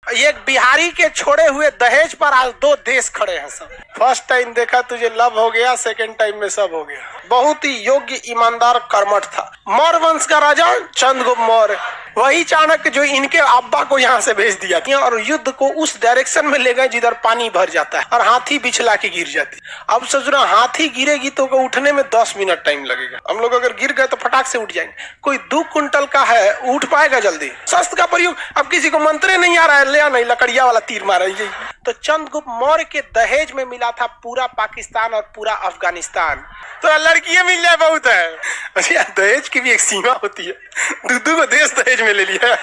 एक बिहारी के छोड़े हुए दहेज पर आज 2 देश खड़े हैं सब। फर्स्ट टाइम देखा तुझे लव हो गया, सेकंड टाइम में सब हो गया। बहुत ही योग्य, ईमानदार, कर्मठ था। मौर्य वंश का राजा चंद्रगुप्त मौर्य, वही चाणक्य जो इनके अब्बा को यहाँ से भेज दिया था और युद्ध को उस डायरेक्शन में ले गए जिधर पानी भर जाता है और हाथी बिछला के गिर जाती। अब सोच रहा हाथी गिरेगी तो उठने में 10 मिनट टाइम लगेगा। हम लोग अगर गिर गए तो फटाक से उठ जाएंगे। कोई 2 कुंटल का है, उठ पाएगा जल्दी? शस्त्र का प्रयोग अब किसी को मंत्र नहीं आ रहा है, ले नहीं लकड़िया वाला तीर मारा। तो चंद्रगुप्त मौर्य के दहेज में मिला था पूरा पाकिस्तान और पूरा अफगानिस्तान। तो लड़कियां मिल जाए बहुत है। अच्छा, दहेज की भी एक सीमा होती है, 2 को देश दहेज में ले लिया।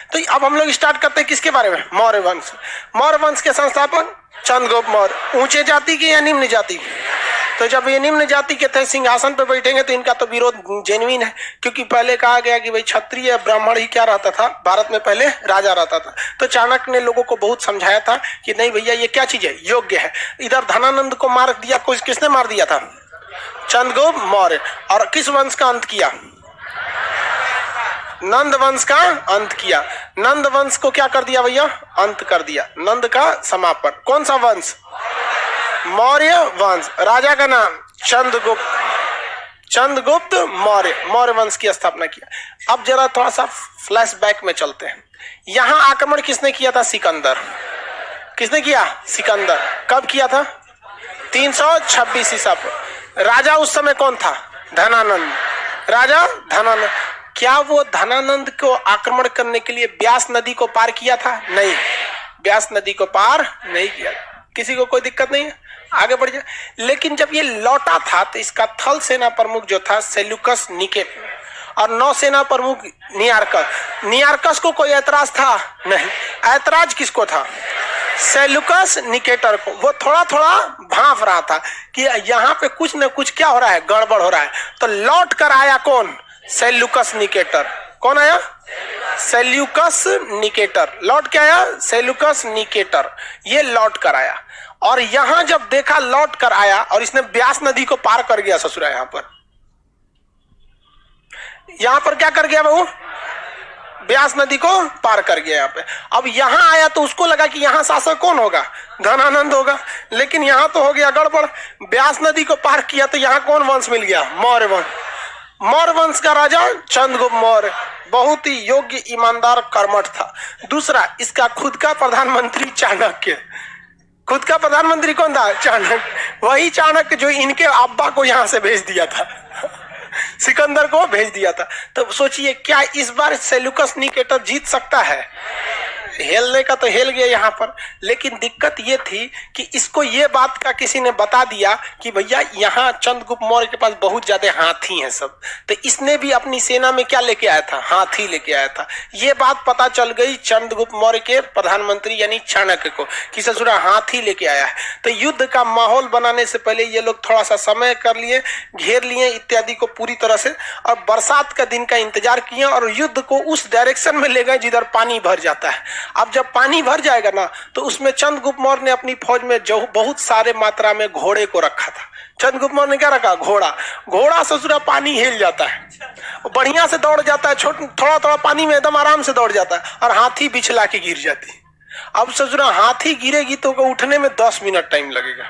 तो अब हम लोग स्टार्ट करते हैं किसके बारे में? मौर्य वंश। मौर्य वंश के संस्थापक चंद्रगुप्त मौर्य। ऊंचे जाति के या निम्न जाति के? तो जब ये निम्न जाति के थे, सिंहासन पर बैठेंगे तो इनका तो विरोध जेन्युइन है, क्योंकि पहले कहा गया कि भाई क्षत्रिय ब्राह्मण ही क्या रहता था भारत में, पहले राजा रहता था। तो चाणक्य ने लोगों को बहुत समझाया था कि नहीं भैया ये क्या चीज है, योग्य है। इधर धनानंद को मार दिया, किसने मार दिया था? चंद्रगुप्त मौर्य। और किस वंश का अंत किया? नंद वंश का अंत किया। नंद वंश को क्या कर दिया भैया? अंत कर दिया। नंद का समापन। कौन सा वंश? मौर्य वंश। राजा का नाम चंद्रगुप्त। चंद्रगुप्त मौर्य, मौर्य वंश की स्थापना किया। अब जरा थोड़ा सा फ्लैशबैक में चलते हैं। यहां आक्रमण किसने किया था? सिकंदर। किसने किया? सिकंदर। कब किया था? 326 ईसा पर। राजा उस समय कौन था? धनानंद। राजा धनानंद। क्या वो धनानंद को आक्रमण करने के लिए ब्यास नदी को पार किया था? नहीं, ब्यास नदी को पार नहीं किया। किसी को कोई दिक्कत नहीं है, आगे बढ़ जाए। लेकिन जब ये लौटा था तो इसका थल सेना प्रमुख जो था सेल्यूकस निकेटर और नौसेना प्रमुख नियार्कस को कोई ऐतराज था? नहीं। ऐतराज किसको था? सेल्यूकस निकेटर को। वो थोड़ा थोड़ा भांप रहा था कि यहाँ पे कुछ न कुछ क्या हो रहा है, गड़बड़ हो रहा है। तो लौट कर आया कौन? Seleucus Nicator. कौन आया? Seleucus Nicator. लौट के आया सेल्यूकस निकेटर, ये लौट कर आया। और यहां जब देखा लौट कर आया और इसने ब्यास नदी को पार कर गया ससुरा। यहां पर क्या कर गया वो? ब्यास नदी को पार कर गया यहाँ पे। अब यहां आया तो उसको लगा कि यहां शासक कौन होगा? धनानंद होगा। लेकिन यहां तो हो गया गड़बड़। ब्यास नदी को पार किया तो यहां कौन वंश मिल गया? मौर्य वंश। मौर्य वंश का राजा चंद्रगुप्त मौर्य बहुत ही योग्य, ईमानदार, कर्मठ था। दूसरा, इसका खुद का प्रधानमंत्री चाणक्य। खुद का प्रधानमंत्री कौन था? चाणक्य। वही चाणक्य जो इनके अब्बा को यहां से भेज दिया था, सिकंदर को भेज दिया था। तो सोचिए क्या इस बार सेल्यूकस निकेटर जीत सकता है? हेलने का तो हेल गया यहाँ पर। लेकिन दिक्कत ये थी कि इसको ये बात का किसी ने बता दिया कि भैया यहाँ चंद्रगुप्त मौर्य के पास बहुत ज्यादा हाथी हैं सब। तो इसने भी अपनी सेना में क्या लेके आया था? हाथी लेके आया था। ये बात पता चल गई चंद्रगुप्त मौर्य के प्रधानमंत्री यानी चाणक्य को कि ससुरा हाथी लेके आया है। तो युद्ध का माहौल बनाने से पहले ये लोग थोड़ा सा समय कर लिए, घेर लिए इत्यादि को पूरी तरह से, और बरसात का दिन का इंतजार किया और युद्ध को उस डायरेक्शन में ले गए जिधर पानी भर जाता है। अब जब पानी भर जाएगा ना तो उसमें चंद्रगुप्त मौर्य ने अपनी फौज में जो बहुत सारे मात्रा में घोड़े को रखा था। चंद्रगुप्त मौर्य ने क्या रखा? घोड़ा। घोड़ा ससुरा पानी हिल जाता है, बढ़िया से दौड़ जाता है, थोड़ा थोड़ा पानी में एकदम आराम से दौड़ जाता है, और हाथी बिछला के गिर जाती। अब ससुरा हाथी गिरेगी तो उठने में 10 मिनट टाइम लगेगा।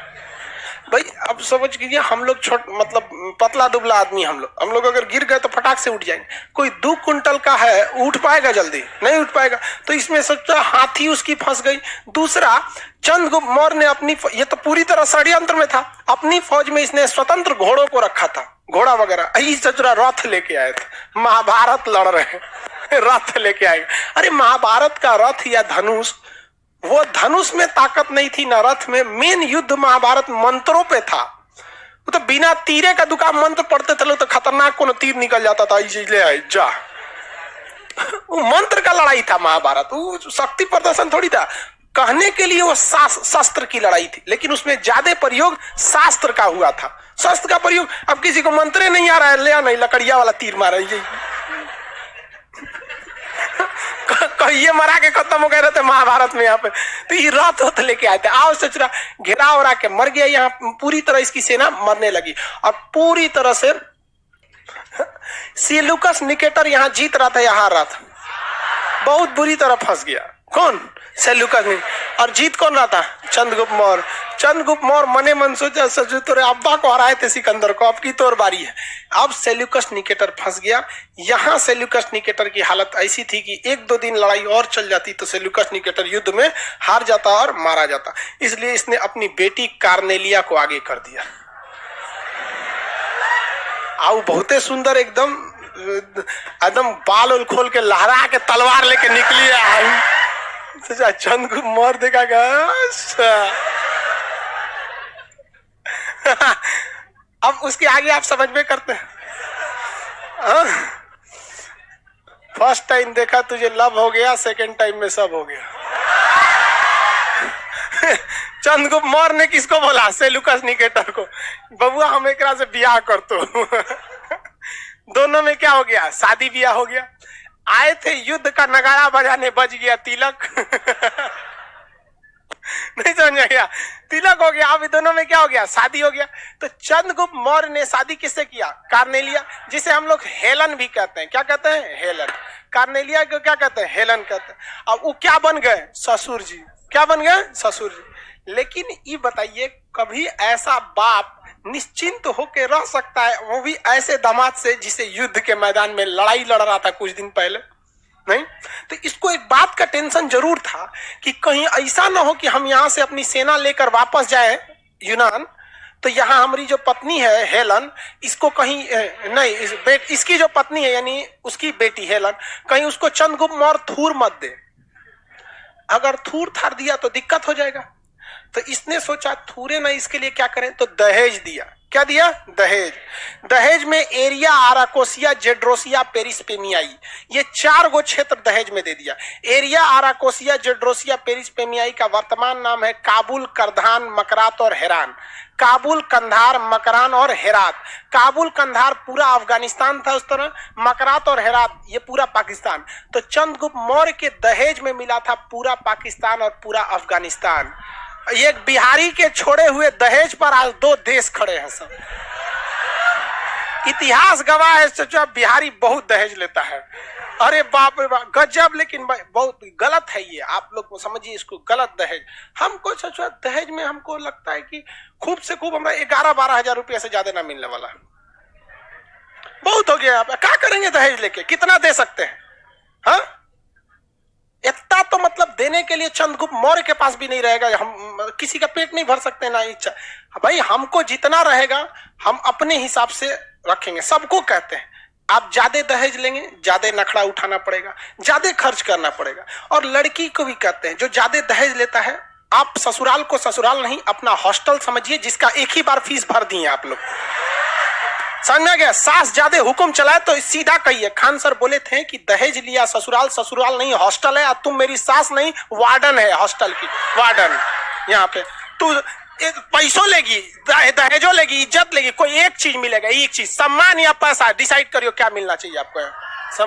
भाई अब समझ लीजिए हम लोग मतलब पतला दुबला आदमी, हम लोग अगर गिर गए तो फटाक से उठ जाएंगे। कोई 2 कुंटल का है, उठ पाएगा जल्दी? नहीं उठ पाएगा। तो इसमें सोचा हाथी उसकी फंस गई। दूसरा, चंद्रगुप्त मौर्य ने अपनी, ये तो पूरी तरह षड्यंत्र में था, अपनी फौज में इसने स्वतंत्र घोड़ों को रखा था, घोड़ा वगैरह। सचुरा रथ लेके आए थे, महाभारत लड़ रहे हैं, रथ लेके आए। अरे महाभारत का रथ या धनुष, वो धनुष में ताकत नहीं थी ना रथ में। मेन युद्ध महाभारत मंत्रों पे था। वो तो बिना तीरे का दुकान मंत्र पढ़ते थे तो खतरनाक को तीर निकल जाता था, ले आए जा। वो मंत्र का लड़ाई था महाभारत, वो शक्ति प्रदर्शन थोड़ी था। कहने के लिए वो शस्त्र की लड़ाई थी, लेकिन उसमें ज्यादा प्रयोग शास्त्र का हुआ था। शस्त्र का प्रयोग, अब किसी को मंत्र नहीं आ रहा है, ले नहीं लकड़िया वाला तीर मारा, ये मरा के खत्म हो गए रहते महाभारत में यहाँ पे। तो ये रथ लेके आए थे, आओ सचरा घेरा उरा के मर गया। यहाँ पूरी तरह इसकी सेना मरने लगी और पूरी तरह से सेल्यूकस निकेटर यहाँ जीत रहा था, यहाँ हार रहा था। बहुत बुरी तरह फंस गया। कौन? सेल्यूकस नहीं। और जीत कौन रहा था? चंद्रगुप्त मौर्य। चंद्रगुप्त मौर्य मने मन सोचा सचो तेरे अब्बा को हराए थे सिकंदर को, अब की तोर बारी है। अब सेल्यूकस निकेटर फंस गया। यहाँ सेल्यूकस निकेटर की हालत ऐसी थी कि 1-2 दिन लड़ाई और चल जाती तो सेल्यूकस निकेटर युद्ध में हार जाता और मारा जाता। इसलिए इसने अपनी बेटी कार्नेलिया को आगे कर दिया। आओ बहुते सुंदर एकदम बाल उल खोल के लहरा के तलवार लेके निकली है। चंद्रगुप्त मौर्य देखा अब उसके आगे आप समझ में करते हैं। फर्स्ट टाइम देखा तुझे लव हो गया, सेकंड टाइम में सब हो गया। चंद्रगुप्त मौर्य ने किसको बोला? सेल्यूकस निकेटर को, बबुआ हम एक से ब्याह कर तो। दोनों में क्या हो गया? शादी ब्याह हो गया। आए थे युद्ध का नगाड़ा बजाने, बज गया तिलक। नहीं समझ में गया? तिलक हो गया। अब दोनों में क्या हो गया? शादी हो गया। तो चंद्रगुप्त मौर्य ने शादी किससे किया? कार्नेलिया, जिसे हम लोग हेलन भी कहते हैं। क्या कहते हैं? हेलन। कार्नेलिया को क्या कहते हैं? हेलन कहते हैं। अब वो क्या बन गए? ससुर जी। क्या बन गए? ससुर जी। लेकिन ये बताइए, कभी ऐसा बाप निश्चिंत होकर रह सकता है, वो भी ऐसे दामाद से जिसे युद्ध के मैदान में लड़ाई लड़ रहा था कुछ दिन पहले? नहीं। तो इसको एक बात का टेंशन जरूर था कि कहीं ऐसा ना हो कि हम यहां से अपनी सेना लेकर वापस जाए यूनान, तो यहाँ हमारी जो पत्नी है हेलन, इसको कहीं नहीं, इसकी जो पत्नी है यानी उसकी बेटी हेलन, कहीं उसको चंद्रगुप्त मौर्य थूर मत दे। अगर थूर थार दिया तो दिक्कत हो जाएगा। तो इसने सोचा थूरे ना, इसके लिए क्या करें? तो दहेज दिया। क्या दिया? दहेज। दहेज में एरिया, आराकोसिया, जेड्रोसिया, पेरिस्पेमियाई, ये 4 गो क्षेत्र दहेज में दे दिया। एरिया, आराकोसिया, जेड्रोसिया, पेरिस्पेमियाई का वर्तमान नाम है काबुल, करधान, मकरात और हेरान। काबुल, कंधार, मकरान और हेरात। काबुल, कंधार पूरा अफगानिस्तान था उस तरह, मकरात और हेरात ये पूरा पाकिस्तान। तो चंद्रगुप्त मौर्य के दहेज में मिला था पूरा पाकिस्तान और पूरा अफगानिस्तान। एक बिहारी के छोड़े हुए दहेज पर आज 2 देश खड़े हैं सब। इतिहास गवाह है, सोचा बिहारी बहुत दहेज लेता है। अरे बाप रे बाप, गजब। लेकिन बहुत गलत है ये, आप लोग समझिए इसको गलत। दहेज हमको सोचा, दहेज में हमको लगता है कि खूब से खूब हमारा 11-12 हजार रुपया से ज्यादा ना मिलने वाला, बहुत हो गया। आप क्या करेंगे दहेज लेके? कितना दे सकते हैं? हाँ, इतना तो मतलब देने के लिए चंद्रगुप्त मौर्य के पास भी नहीं रहेगा। हम किसी का पेट नहीं भर सकते ना इच्छा। भाई हमको जितना रहेगा हम अपने हिसाब से रखेंगे। सबको कहते हैं आप ज्यादा दहेज लेंगे, ज्यादा नखड़ा उठाना पड़ेगा, ज्यादा खर्च करना पड़ेगा। और लड़की को भी कहते हैं जो ज्यादा दहेज लेता है, आप ससुराल को ससुराल नहीं अपना हॉस्टल समझिए, जिसका एक ही बार फीस भर दिए आप लोग। समझ में गया? सास ज्यादा हुक्म चलाए तो सीधा कहिए। खान सर बोले थे कि दहेज लिया ससुराल, ससुराल नहीं हॉस्टल है, तुम मेरी सास नहीं वार्डन है, हॉस्टल की वार्डन। यहाँ पे तू पैसों लेगी, दहेजों लेगी, इज्जत लेगी, कोई एक चीज मिलेगा, एक चीज, सम्मान या पैसा। डिसाइड करियो क्या मिलना चाहिए आपको।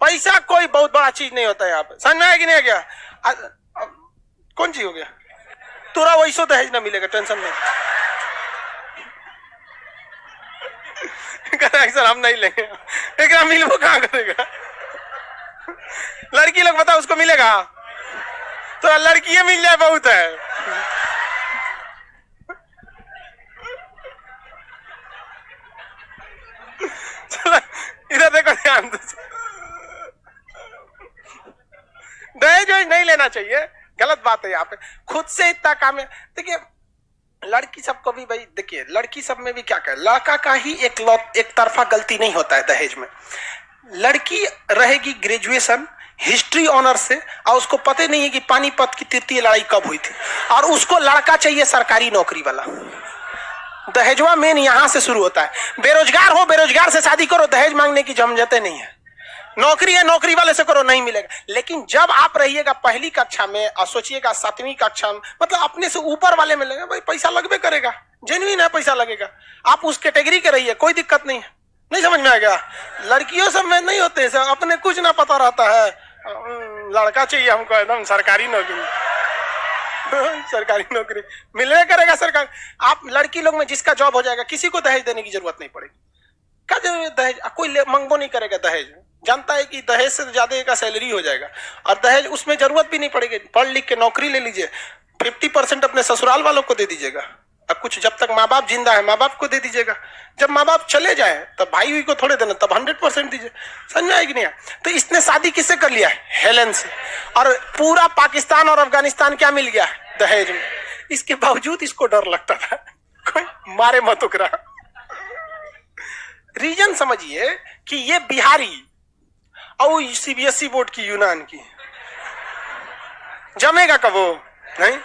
पैसा कोई बहुत बड़ा चीज नहीं होता है यहाँ पे। समझ में आया कि नहीं? गया कौन चीज हो गया? तुरा वैसो दहेज ना मिलेगा, टेंशन नहीं। सर हम नहीं लेंगे, एक मिलबो कहाँ करेगा? लड़की लोग बताओ उसको मिलेगा? तो लड़की मिल जाए बहुत है। इधर देखो, ध्यान दो। दहेज नहीं लेना चाहिए, गलत बात है। यहाँ पे खुद से इतना काम है। देखिए लड़की सब को भी भाई, देखिए लड़की सब में भी क्या कहे, लड़का का ही एक तरफा गलती नहीं होता है दहेज में। लड़की रहेगी ग्रेजुएशन हिस्ट्री ऑनर से, और उसको पता नहीं है कि पानीपत की तृतीय लड़ाई कब हुई थी, और उसको लड़का चाहिए सरकारी नौकरी वाला। दहेजवा मेन यहां से शुरू होता है। बेरोजगार हो, बेरोजगार से शादी करो, दहेज मांगने की झंझटें नहीं है। नौकरी है, नौकरी वाले से करो, नहीं मिलेगा। लेकिन जब आप रहिएगा पहली कक्षा में और सोचिएगा 7वीं कक्षा में, मतलब अपने से ऊपर वाले में लगेगा, भाई पैसा लगबे करेगा, जेन्युइन है, पैसा लगेगा। आप उस कैटेगरी के रहिए, कोई दिक्कत नहीं है। नहीं समझ में आएगा? लड़कियों सब में नहीं होते, अपने कुछ ना पता रहता है। लड़का चाहिए हमको एकदम सरकारी नौकरी। सरकारी नौकरी मिलने करेगा सरकार। आप लड़की लोग में जिसका जॉब हो जाएगा, किसी को दहेज देने की जरूरत नहीं पड़ेगी। क्या दहेज? कोई मंगबो नहीं करेगा दहेज। जानता है कि दहेज से ज्यादा का सैलरी हो जाएगा, और दहेज उसमें जरूरत भी नहीं पड़ेगी, पढ़ लिख के नौकरी ले लीजिए, 50% अपने ससुराल वालों को दे दीजिएगा, और कुछ जब तक माँ बाप जिंदा है माँ बाप को दे दीजिएगा, जब माँ बाप चले जाए तब भाई हुई को थोड़े देना, तब 100% दीजिए। समझ आएगी नहीं? तो इसने शादी किससे कर लिया है? हेलेन से। और पूरा पाकिस्तान और अफगानिस्तान क्या मिल गया? दहेज में। इसके बावजूद इसको डर लगता था कोई मारे मत उकरा। रीजन समझिए कि ये बिहारी और सीबीएसई बोर्ड की यूनान की जमेगा कब? वो नहीं,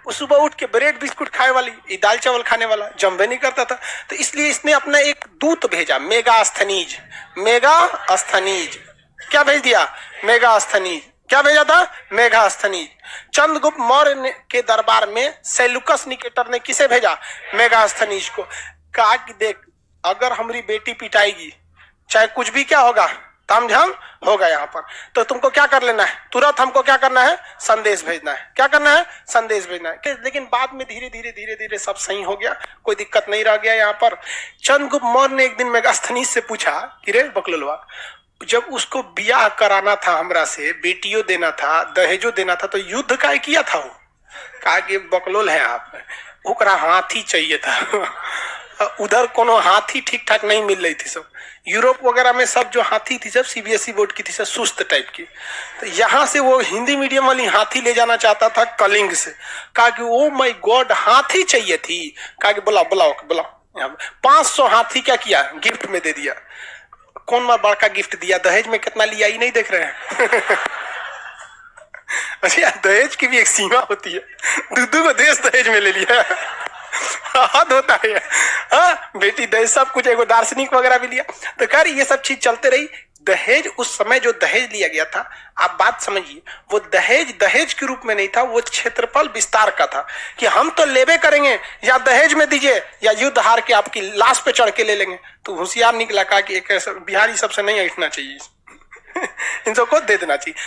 वो सुबह उठ के ब्रेड बिस्कुट खाए वाली, दाल चावल खाने वाला जम्बे नहीं करता था। तो इसलिए इसने अपना एक दूत भेजा, मेगास्थनीज। मेगास्थनीज क्या भेज दिया? मेगास्थनीज। क्या भेजा था? मेगास्थनीज। चंद्रगुप्त मौर्य के दरबार में सेल्यूकस निकेटर ने किसे भेजा? मेगास्थनीज को। कहा कि देख, अगर हमारी बेटी पिटाएगी, चाहे कुछ भी क्या होगा, तामझाम होगा यहाँ पर, तो तुमको क्या कर लेना है? तुरंत हमको क्या करना है? संदेश भेजना है। क्या करना है? संदेश भेजना है। लेकिन बाद में धीरे धीरे सब सही हो गया, कोई दिक्कत नहीं रह गया यहाँ पर। चंद्रगुप्त मौर्य ने एक दिन मेगास्थनीज से पूछा कि रे बकलोलवा, जब उसको ब्याह कराना था हमरा से, बेटियों देना था, दहेजो देना था, तो युद्ध काय किया था? वो कहा कि बकलोल है आप, ओकरा हाथी चाहिए था। उधर कोनो हाथी ठीक ठाक नहीं मिल रही थी, सब यूरोप वगैरह में सब जो हाथी थी सब सीबीएसई बोर्ड की थी, सब सुस्त टाइप की। तो यहाँ से वो हिंदी मीडियम वाली हाथी ले जाना चाहता था कलिंग से। कहा कि ओ माय गॉड, हाथी चाहिए थी। कहा कि बुलाओ बुलाओ बुलाओ। 500 हाथी क्या किया? गिफ्ट में दे दिया। कौन मा बड़का गिफ्ट दिया? दहेज में कितना लिया ही नहीं देख रहे हैं। अच्छा, दहेज की भी एक सीमा होती है। दूधू को देश दहेज में ले लिया, हद होता है। हाँ, बेटी दहेज सब कुछ, एगो दार्शनिक वगैरह भी लिया। तो खैर ये सब चीज चलते रही। दहेज, उस समय जो दहेज लिया गया था, आप बात समझिए, वो दहेज दहेज के रूप में नहीं था, वो क्षेत्रफल विस्तार का था कि हम तो लेबे करेंगे, या दहेज में दीजिए या युद्ध हार के आपकी लाश पे चढ़ के ले लेंगे। तो होशियार निकला, कहा कि एक बिहारी सबसे नहीं ऐठना चाहिए, इन सबको दे देना चाहिए।